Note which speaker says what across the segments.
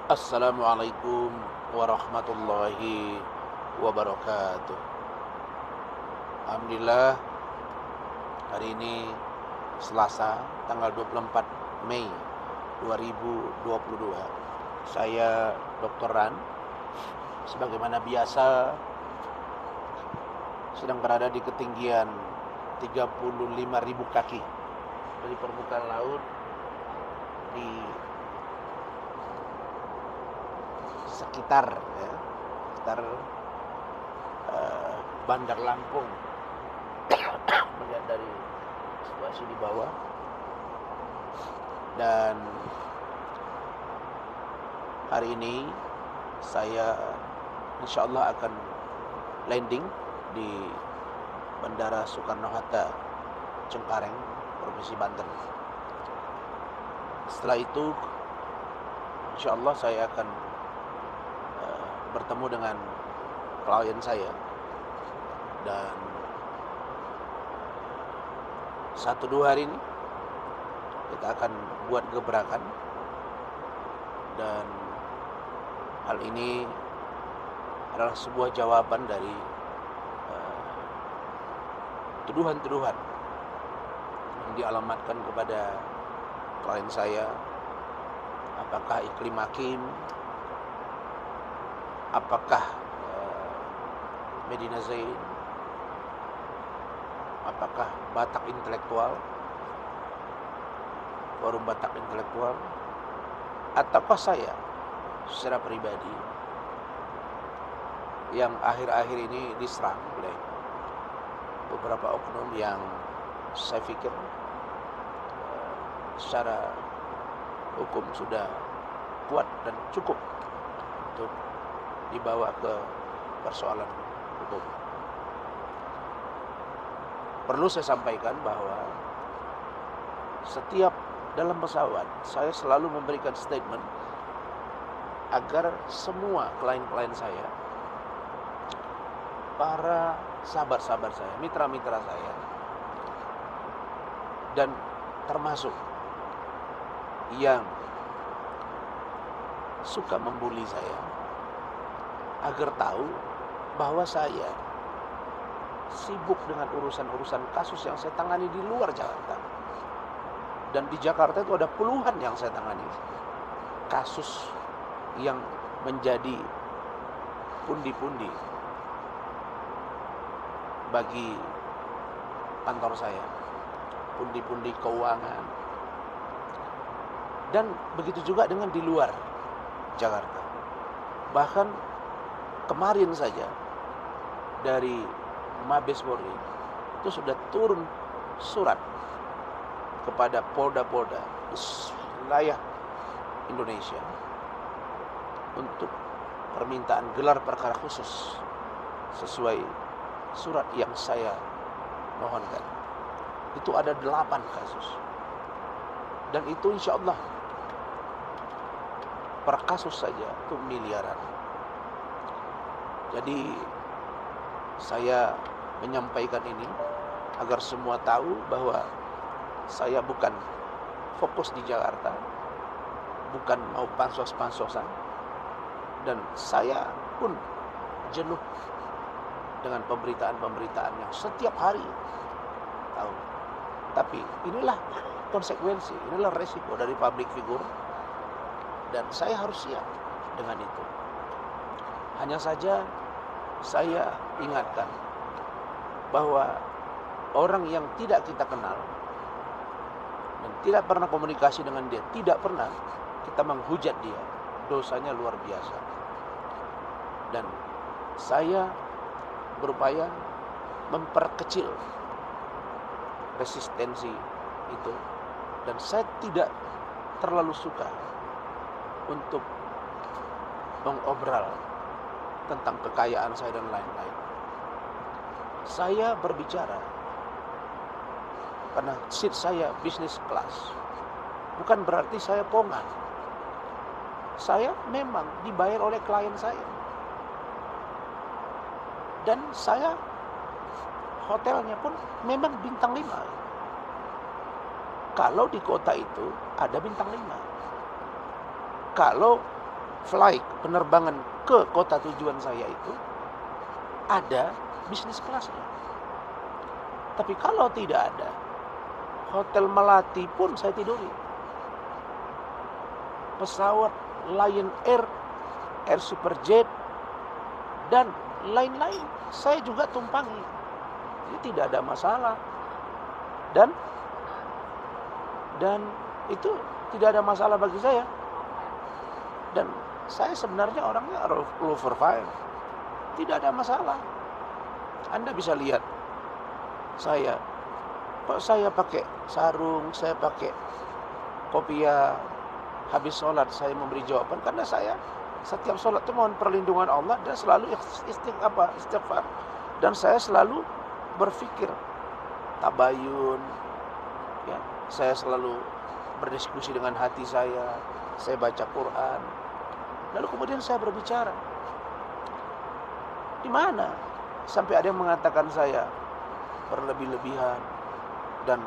Speaker 1: Assalamualaikum warahmatullahi wabarakatuh. Alhamdulillah, hari ini Selasa tanggal 24 Mei 2022. Saya Dr. Ran, sebagaimana biasa sedang berada di ketinggian 35.000 kaki dari permukaan laut di sekitar Bandar Lampung. Melihat dari situasi di bawah, dan hari ini saya insyaallah akan landing di Bandara Soekarno-Hatta, Cengkareng, Provinsi Banten. Setelah itu insyaallah saya akan bertemu dengan klien saya, dan 1-2 hari ini kita akan buat gebrakan, dan hal ini adalah sebuah jawaban dari tuduhan-tuduhan yang dialamatkan kepada klien saya. Apakah Iklim Hakim, apakah Medina Zain, apakah Batak Intelektual, Forum Batak Intelektual, ataukah saya secara pribadi yang akhir-akhir ini diserang oleh beberapa oknum yang saya pikir secara hukum sudah kuat dan cukup untuk dibawa ke persoalan hukum. Perlu saya sampaikan bahwa setiap dalam pesawat saya selalu memberikan statement agar semua klien-klien saya, para sahabat-sahabat saya, mitra-mitra saya, dan termasuk yang suka membuli saya, agar tahu bahwa saya sibuk dengan urusan-urusan kasus yang saya tangani di luar Jakarta. Dan di Jakarta itu ada puluhan yang saya tangani, kasus yang menjadi pundi-pundi bagi kantor saya, pundi-pundi keuangan, dan begitu juga dengan di luar Jakarta. Bahkan kemarin saja dari Mabes Polri itu sudah turun surat kepada polda-polda di wilayah Indonesia untuk permintaan gelar perkara khusus sesuai surat yang saya mohonkan. Itu ada 8 kasus, dan itu insya Allah per kasus saja itu miliaran. Jadi saya menyampaikan ini agar semua tahu bahwa saya bukan fokus di Jakarta, bukan mau pansos-pansosan, dan saya pun jenuh dengan pemberitaan-pemberitaan yang setiap hari tahu. Tapi inilah konsekuensi, inilah resiko dari public figure, dan saya harus siap dengan itu. Hanya saja saya ingatkan bahwa orang yang tidak kita kenal dan tidak pernah komunikasi dengan dia, tidak pernah kita menghujat dia, dosanya luar biasa. Dan saya berupaya memperkecil resistensi itu, dan saya tidak terlalu suka untuk mengobral tentang kekayaan saya dan lain-lain. Saya berbicara karena seat saya bisnis kelas, bukan berarti saya pongan. Saya memang dibayar oleh klien saya, dan saya hotelnya pun memang bintang 5. Kalau di kota itu ada bintang 5. Kalau flight, penerbangan ke kota tujuan saya itu ada bisnis kelasnya. Tapi kalau tidak ada, Hotel Melati pun saya tiduri. Pesawat Lion Air, Air Superjet, dan lain-lain saya juga tumpangi. Jadi tidak ada masalah. Dan itu tidak ada masalah bagi saya. Dan saya sebenarnya orangnya low profile. Tidak ada masalah. Anda bisa lihat saya, kok saya pakai sarung, saya pakai kopiah, habis sholat saya memberi jawaban, karena saya setiap sholat itu mohon perlindungan Allah dan selalu istighfar. Dan saya selalu berpikir tabayun, ya, saya selalu berdiskusi dengan hati saya baca Quran, lalu kemudian saya berbicara. Di mana sampai ada yang mengatakan saya berlebih-lebihan, dan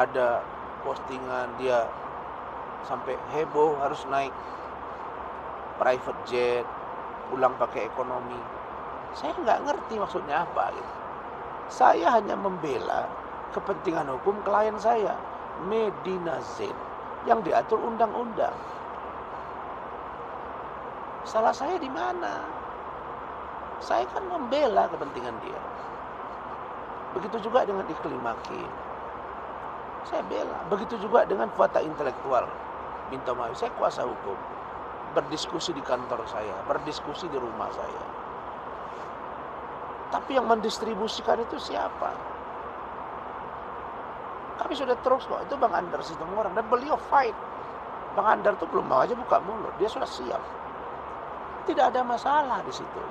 Speaker 1: ada postingan dia sampai heboh harus naik private jet, pulang pakai ekonomi. Saya nggak ngerti maksudnya apa gitu. Saya hanya membela kepentingan hukum klien saya, Medina Zain, yang diatur undang-undang. Salah saya di mana? Saya kan membela kepentingan dia. Begitu juga dengan Iqlim Makin, saya bela. Begitu juga dengan Fata Intelektual Binto Mawi, saya kuasa hukum. Berdiskusi di kantor saya, berdiskusi di rumah saya. Tapi yang mendistribusikan itu siapa? Kami sudah terus kok, itu Bang Andar Situmorang, dan beliau fight. Bang Andar itu belum mau aja buka mulut, dia sudah siap. Tidak ada masalah di situ.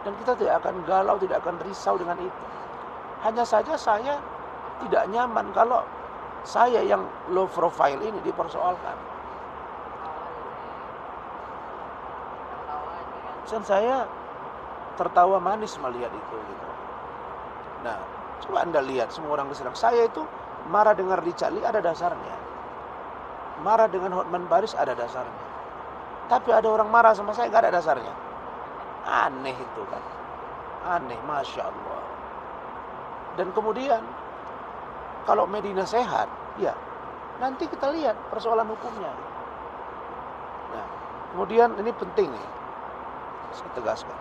Speaker 1: Dan kita tidak akan galau, tidak akan risau dengan itu. Hanya saja saya tidak nyaman kalau saya yang low profile ini dipersoalkan. Dan saya tertawa manis melihat itu gitu. Nah, coba Anda lihat semua orang kesenang. Saya itu marah dengan Richard Lee ada dasarnya. Marah dengan Hotman Paris ada dasarnya. Tapi ada orang marah sama saya nggak ada dasarnya. Aneh itu kan. Aneh, Masya Allah. Dan kemudian kalau Medina sehat, ya nanti kita lihat persoalan hukumnya. Nah, kemudian ini penting nih, saya tegaskan.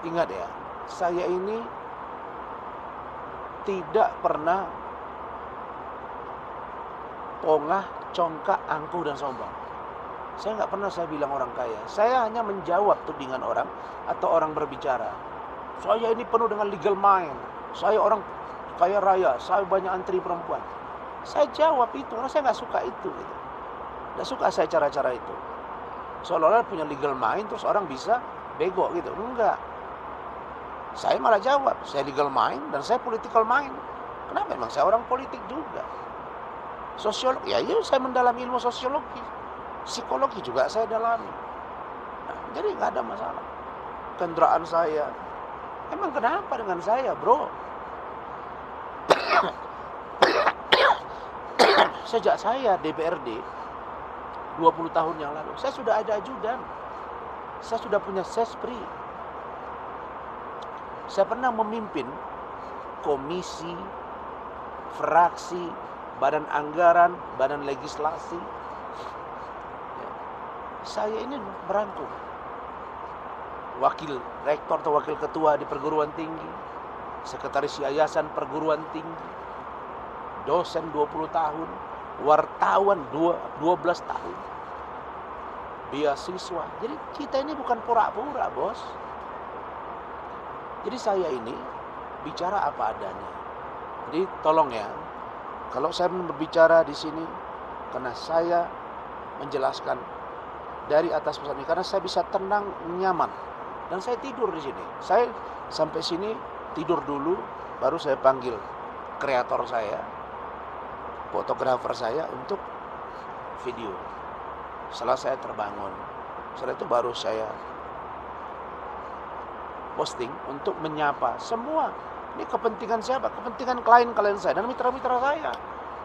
Speaker 1: Ingat ya, saya ini tidak pernah pongah, congkak, angkuh, dan sombong. Saya nggak pernah saya bilang orang kaya. Saya hanya menjawab tudingan orang atau orang berbicara. Saya ini penuh dengan legal mind. Saya orang kaya raya. Saya banyak antri perempuan. Saya jawab itu karena saya nggak suka itu. Gitu. Nggak suka saya cara-cara itu. Seolah-olah punya legal mind terus orang bisa bego gitu. Enggak. Saya malah jawab. Saya legal mind dan saya political mind. Kenapa? Memang saya orang politik juga. Sosiologi. Ya, saya mendalami ilmu sosiologi. Psikologi juga saya dalami. Nah, jadi nggak ada masalah. Kendaraan saya, emang kenapa dengan saya, bro? Sejak saya DPRD 20 tahun yang lalu, saya sudah ada ajudan. Saya sudah punya sespri. Saya pernah memimpin komisi, fraksi, badan anggaran, badan legislasi. Saya ini merangkum wakil rektor atau wakil ketua di perguruan tinggi, sekretaris yayasan perguruan tinggi, dosen 20 tahun, wartawan 12 tahun, beasiswa. Jadi kita ini bukan pura-pura, bos. Jadi saya ini bicara apa adanya. Jadi tolong ya, kalau saya berbicara di sini karena saya menjelaskan dari atas pesan ini, karena saya bisa tenang, nyaman, dan saya tidur di sini. Saya sampai sini tidur dulu, baru saya panggil kreator saya, fotografer saya untuk video. Setelah saya terbangun, setelah itu baru saya posting untuk menyapa semua. Ini kepentingan siapa? Kepentingan klien saya dan mitra-mitra saya,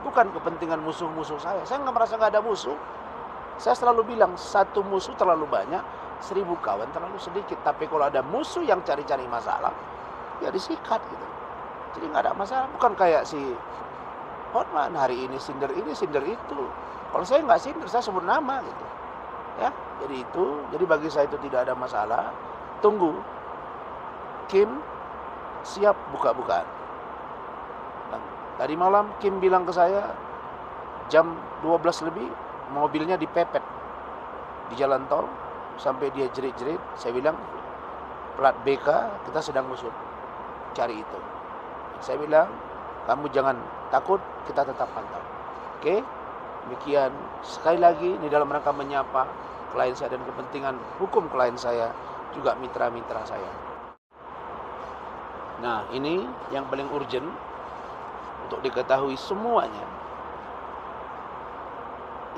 Speaker 1: bukan kepentingan musuh-musuh saya. Saya nggak merasa nggak ada musuh. Saya selalu bilang, satu musuh terlalu banyak, 1000 kawan terlalu sedikit. Tapi kalau ada musuh yang cari-cari masalah, ya disikat gitu. Jadi nggak ada masalah. Bukan kayak si Hotman, hari ini, sindir itu. Kalau saya nggak sindir, saya sebut nama gitu. Ya, jadi bagi saya itu tidak ada masalah. Tunggu, Kim siap buka-bukaan. Dan tadi malam Kim bilang ke saya, jam 12 lebih mobilnya dipepet di jalan tol sampai dia jerit-jerit. Saya bilang, plat BK kita sedang musuh, cari itu. Saya bilang, kamu jangan takut, kita tetap pantau. Oke? Demikian, sekali lagi ini dalam rangka menyapa klien saya dan kepentingan hukum klien saya, juga mitra-mitra saya. Nah, ini yang paling urgent untuk diketahui semuanya.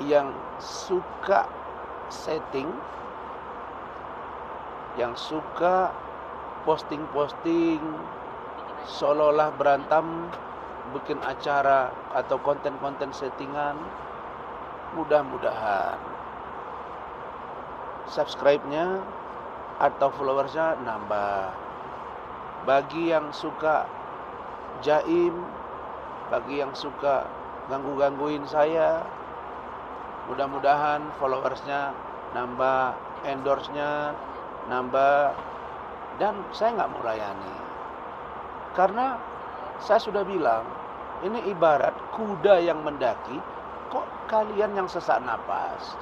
Speaker 1: Yang suka setting, yang suka posting-posting seolah-olah berantem, bikin acara atau konten-konten settingan, mudah-mudahan subscribe-nya atau followersnya nambah. Bagi yang suka jaim, bagi yang suka ganggu-gangguin saya, mudah-mudahan followersnya nambah, endorse-nya nambah, dan saya nggak mau layani. Karena saya sudah bilang, ini ibarat kuda yang mendaki, kok kalian yang sesak napas.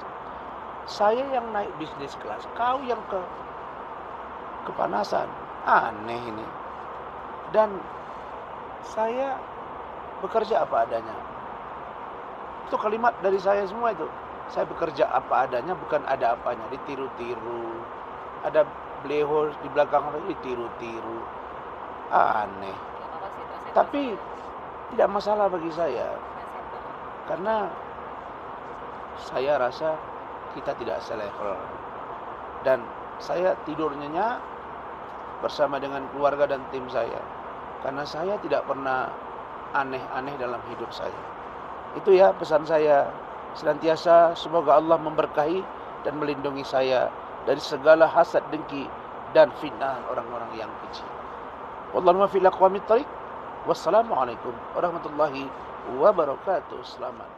Speaker 1: Saya yang naik bisnis kelas, kau yang kepanasan. Aneh ini. Dan saya bekerja apa adanya. Itu kalimat dari saya semua itu. Saya bekerja apa adanya, bukan ada apanya. Ditiru-tiru. Ada beliau di belakang ditiru-tiru. Aneh. Tapi tidak masalah bagi saya. Karena saya rasa kita tidak selevel. Dan saya tidur nyenyak bersama dengan keluarga dan tim saya. Karena saya tidak pernah aneh-aneh dalam hidup saya. Itu ya pesan saya. Senantiasa semoga Allah memberkahi dan melindungi saya dari segala hasad, dengki dan fitnah orang-orang yang keji. Wallahu muwaffiq ila aqwamit thariq. Wassalamualaikum warahmatullahi wabarakatuh. Selamat